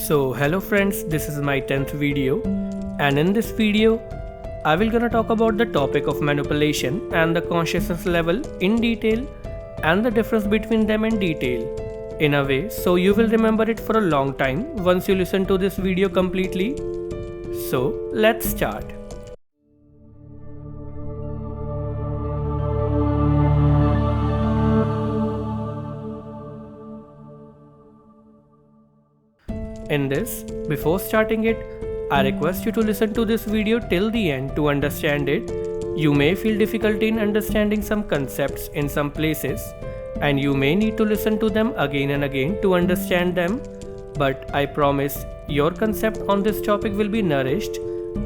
So hello friends, this is my 10th video, and in this video I will gonna talk about the topic of manipulation and the consciousness level in detail and the difference between them in detail in a way so you will remember it for a long time once you listen to this video completely. So let's start. In this, before starting it, I request you to listen to this video till the end to understand it. You may feel difficulty in understanding some concepts in some places, and you may need to listen to them again and again to understand them, but I promise your concept on this topic will be nourished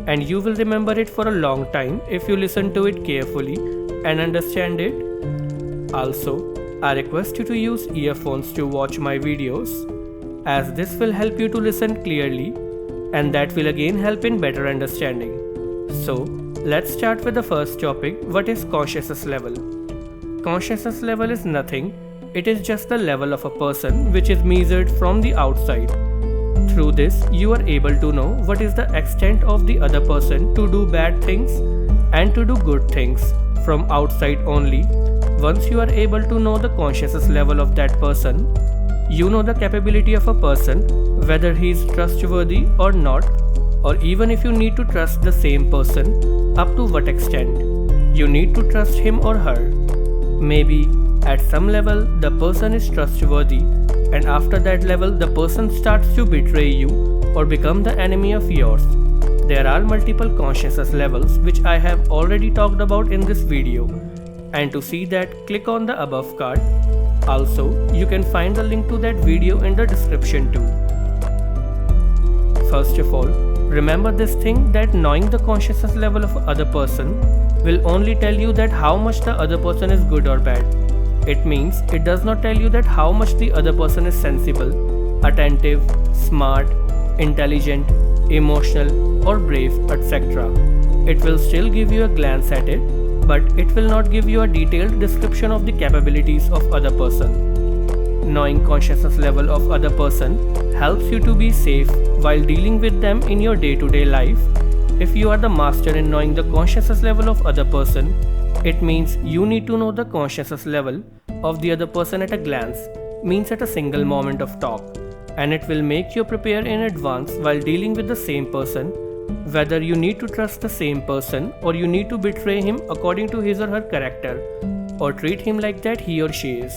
and you will remember it for a long time if you listen to it carefully and understand it. Also, I request you to use earphones to watch my videos, as this will help you to listen clearly and that will again help in better understanding. So let's start with the first topic. What is consciousness level? Consciousness level is nothing, it is just the level of a person which is measured from the outside. Through this you are able to know what is the extent of the other person to do bad things and to do good things from outside only. Once you are able to know the consciousness level of that person, you know the capability of a person, whether he is trustworthy or not, or even if you need to trust the same person, up to what extent you need to trust him or her. Maybe at some level the person is trustworthy, and after that level the person starts to betray you or become the enemy of yours. There are multiple consciousness levels which I have already talked about in this video, and to see that, click on the above card. Also, you can find the link to that video in the description too. First of all, remember this thing that knowing the consciousness level of other person will only tell you that how much the other person is good or bad. It means it does not tell you that how much the other person is sensible, attentive, smart, intelligent, emotional or brave, etc. It will still give you a glance at it, but it will not give you a detailed description of the capabilities of other person. Knowing consciousness level of other person helps you to be safe while dealing with them in your day-to-day life. If you are the master in knowing the consciousness level of other person, it means you need to know the consciousness level of the other person at a glance, means at a single moment of talk, and it will make you prepare in advance while dealing with the same person, whether you need to trust the same person or you need to betray him according to his or her character, or treat him like that he or she is.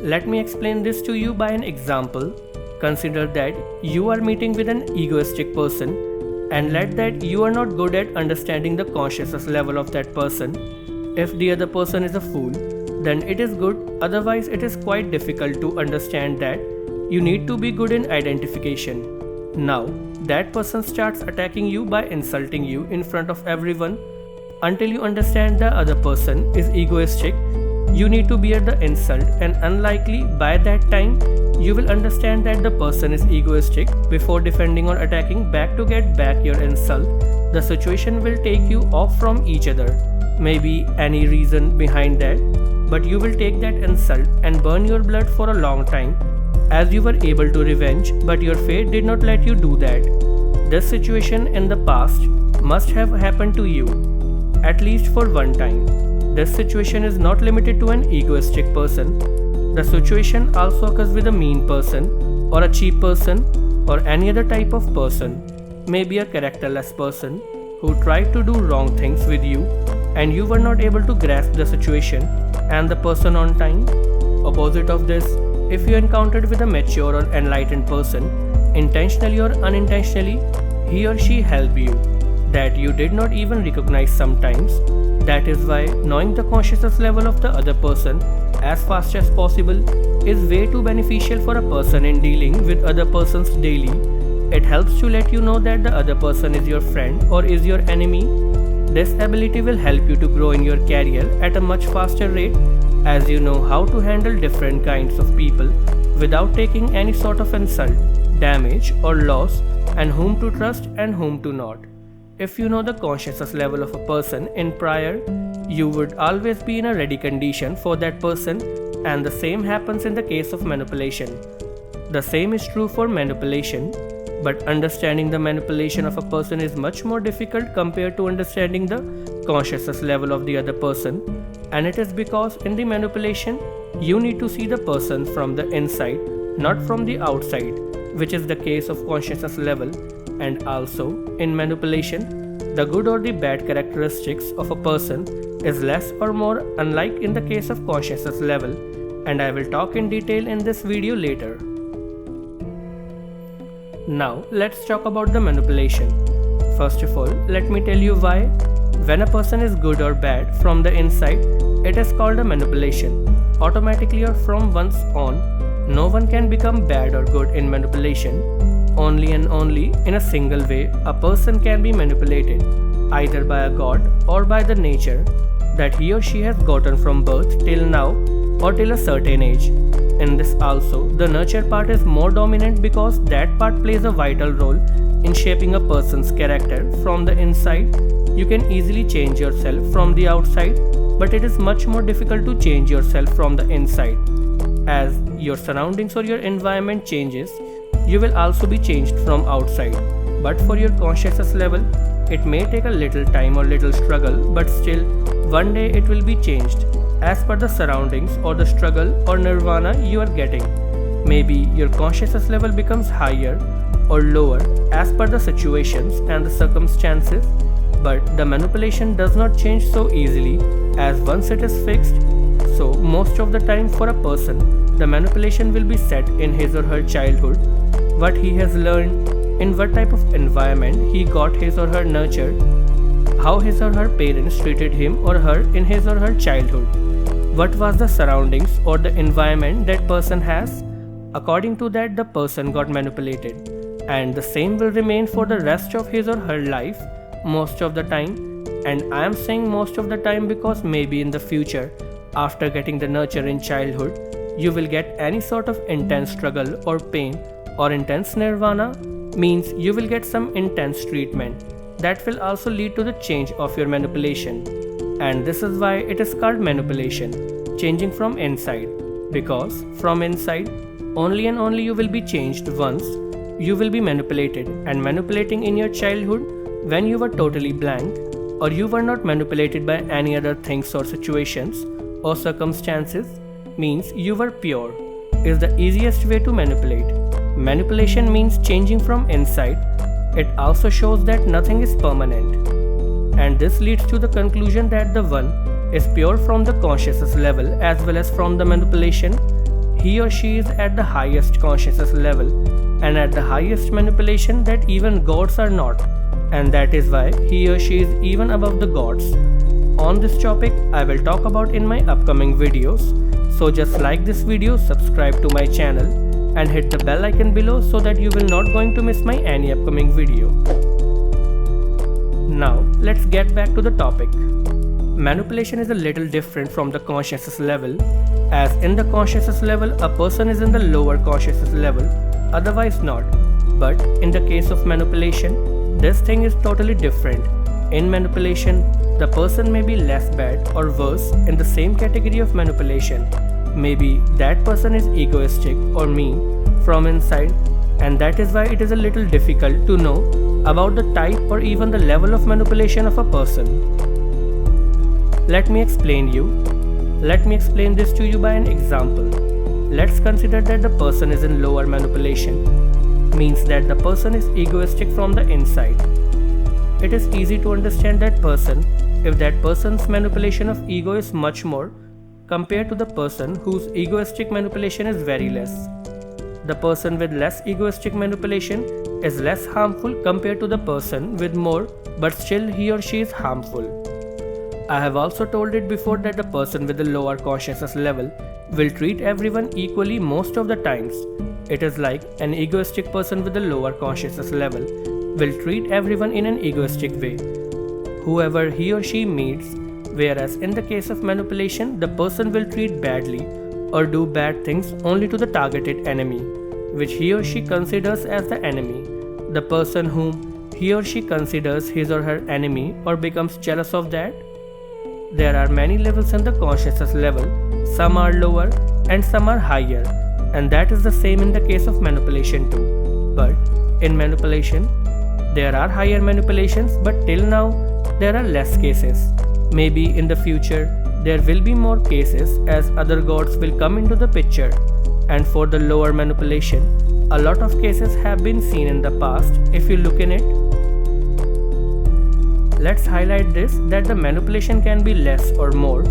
Let me explain this to you by an example. Consider that you are meeting with an egoistic person, and let that you are not good at understanding the consciousness level of that person. If the other person is a fool, then it is good, otherwise it is quite difficult to understand that. You need to be good in identification. Now, that person starts attacking you by insulting you in front of everyone. Until you understand the other person is egoistic, you need to bear the insult, and unlikely by that time you will understand that the person is egoistic before defending or attacking back to get back your insult. The situation will take you off from each other. Maybe any reason behind that, but you will take that insult and burn your blood for a long time, as you were able to revenge, but your fate did not let you do that. This situation in the past must have happened to you, at least for one time. This situation is not limited to an egoistic person. The situation also occurs with a mean person, or a cheap person, or any other type of person. Maybe a characterless person who tried to do wrong things with you, and you were not able to grasp the situation and the person on time. Opposite of this, if you encountered with a mature or enlightened person, intentionally or unintentionally, he or she helped you, that you did not even recognize sometimes. That is why knowing the consciousness level of the other person as fast as possible is way too beneficial for a person in dealing with other persons daily. It helps to let you know that the other person is your friend or is your enemy. This ability will help you to grow in your career at a much faster rate, as you know how to handle different kinds of people without taking any sort of insult, damage or loss, and whom to trust and whom to not. If you know the consciousness level of a person in prior, you would always be in a ready condition for that person, and the same happens in the case of manipulation. The same is true for manipulation, but understanding the manipulation of a person is much more difficult compared to understanding the consciousness level of the other person, and it is because in the manipulation, you need to see the person from the inside, not from the outside, which is the case of consciousness level. And also, in manipulation, the good or the bad characteristics of a person is less or more unlike in the case of consciousness level, and I will talk in detail in this video later. Now let's talk about the manipulation. First of all, let me tell you why when a person is good or bad from the inside, it is called a manipulation. Automatically or from one's own, no one can become bad or good in manipulation. Only and only in a single way a person can be manipulated, either by a god or by the nature that he or she has gotten from birth till now or till a certain age. In this also, the nurture part is more dominant because that part plays a vital role in shaping a person's character from the inside. You can easily change yourself from the outside, but it is much more difficult to change yourself from the inside. As your surroundings or your environment changes, you will also be changed from outside. But for your consciousness level, it may take a little time or little struggle, but still, one day it will be changed as per the surroundings or the struggle or nirvana you are getting. Maybe your consciousness level becomes higher or lower as per the situations and the circumstances, but the manipulation does not change so easily as once it is fixed. So most of the time for a person, the manipulation will be set in his or her childhood, what he has learned, in what type of environment he got his or her nurture, how his or her parents treated him or her in his or her childhood, what was the surroundings or the environment that person has. According to that, the person got manipulated, and the same will remain for the rest of his or her life most of the time. And I am saying most of the time because maybe in the future, after getting the nurture in childhood, you will get any sort of intense struggle or pain or intense nirvana, means you will get some intense treatment that will also lead to the change of your manipulation. And this is why it is called manipulation, changing from inside, because from inside only and only you will be changed once you will be manipulated. And manipulating in your childhood when you were totally blank or you were not manipulated by any other things or situations or circumstances means you were pure, is the easiest way to manipulate. Manipulation means changing from inside. It also shows that nothing is permanent. And this leads to the conclusion that the one is pure from the consciousness level as well as from the manipulation. He or she is at the highest consciousness level and at the highest manipulation that even gods are not, and that is why he or she is even above the gods. On this topic I will talk about in my upcoming videos, so just like this video, subscribe to my channel and hit the bell icon below so that you will not going to miss my any upcoming video. Now let's get back to the topic. Manipulation is a little different from the consciousness level, as in the consciousness level a person is in the lower consciousness level, otherwise not. But in the case of manipulation, this thing is totally different. In manipulation, the person may be less bad or worse in the same category of manipulation. Maybe that person is egoistic or mean from inside, and that is why it is a little difficult to know about the type or even the level of manipulation of a person. Let me explain this to you by an example. Let's consider that the person is in lower manipulation, means that the person is egoistic from the inside. It is easy to understand that person if that person's manipulation of ego is much more compared to the person whose egoistic manipulation is very less. The person with less egoistic manipulation is less harmful compared to the person with more, but still he or she is harmful. I have also told it before that the person with the lower consciousness level will treat everyone equally most of the times. It is like an egoistic person with a lower consciousness level will treat everyone in an egoistic way, whoever he or she meets, whereas in the case of manipulation, the person will treat badly or do bad things only to the targeted enemy, which he or she considers as the enemy. The person whom he or she considers his or her enemy or becomes jealous of that. There are many levels in the consciousness level, some are lower and some are higher, And that is the same in the case of manipulation too. But in manipulation, there are higher manipulations, but till now there are less cases. Maybe in the future there will be more cases as other gods will come into the picture. And for the lower manipulation, a lot of cases have been seen in the past if you look in it. Let's highlight this, that the manipulation can be less or more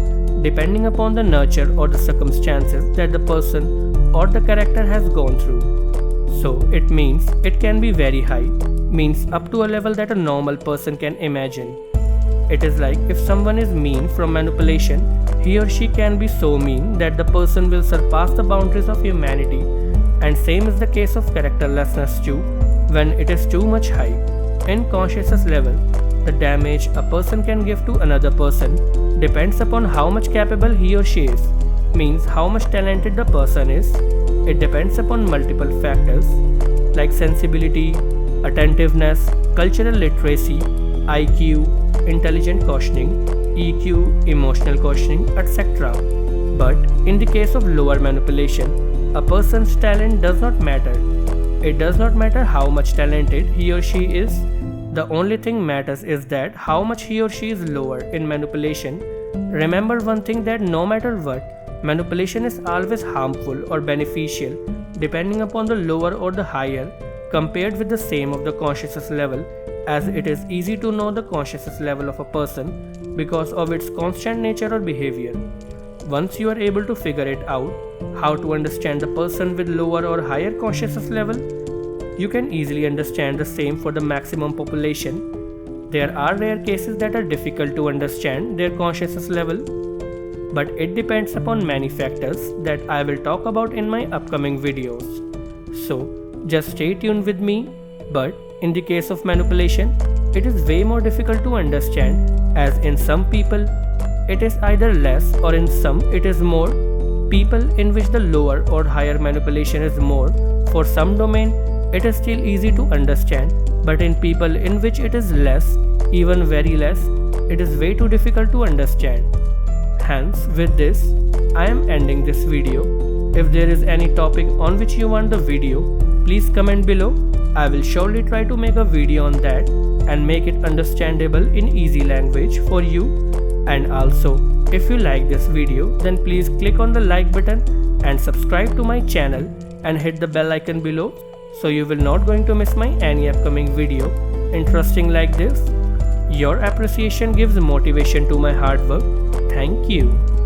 depending upon the nurture or the circumstances that the person or the character has gone through. So it means it can be very high, means up to a level that a normal person can imagine. It is like if someone is mean from manipulation, he or she can be so mean that the person will surpass the boundaries of humanity. And same is the case of characterlessness too, when it is too much high. In consciousness level, the damage a person can give to another person depends upon how much capable he or she is, means how much talented the person is. It depends upon multiple factors like sensibility, attentiveness, cultural literacy, IQ, intelligent questioning, EQ, emotional questioning, etc. But in the case of lower manipulation, a person's talent does not matter. It does not matter how much talented he or she is. The only thing matters is that how much he or she is lower in manipulation. Remember one thing, that no matter what, manipulation is always harmful or beneficial depending upon the lower or the higher compared with the same of the consciousness level, as it is easy to know the consciousness level of a person because of its constant nature or behavior. Once you are able to figure it out, how to understand the person with lower or higher consciousness level, you can easily understand the same for the maximum population. There are rare cases that are difficult to understand their consciousness level, but it depends upon many factors that I will talk about in my upcoming videos. So just stay tuned with me. But in the case of manipulation, it is way more difficult to understand, as in some people it is either less or in some it is more. People in which the lower or higher manipulation is more, for some domain it is still easy to understand, but in people in which it is less, even very less, it is way too difficult to understand. Hence, with this, I am ending this video. If there is any topic on which you want the video, please comment below. I will surely try to make a video on that and make it understandable in easy language for you. And also, if you like this video, then please click on the like button and subscribe to my channel and hit the bell icon below, so you will not going to miss my any upcoming video interesting like this. Your appreciation gives motivation to my hard work. Thank you.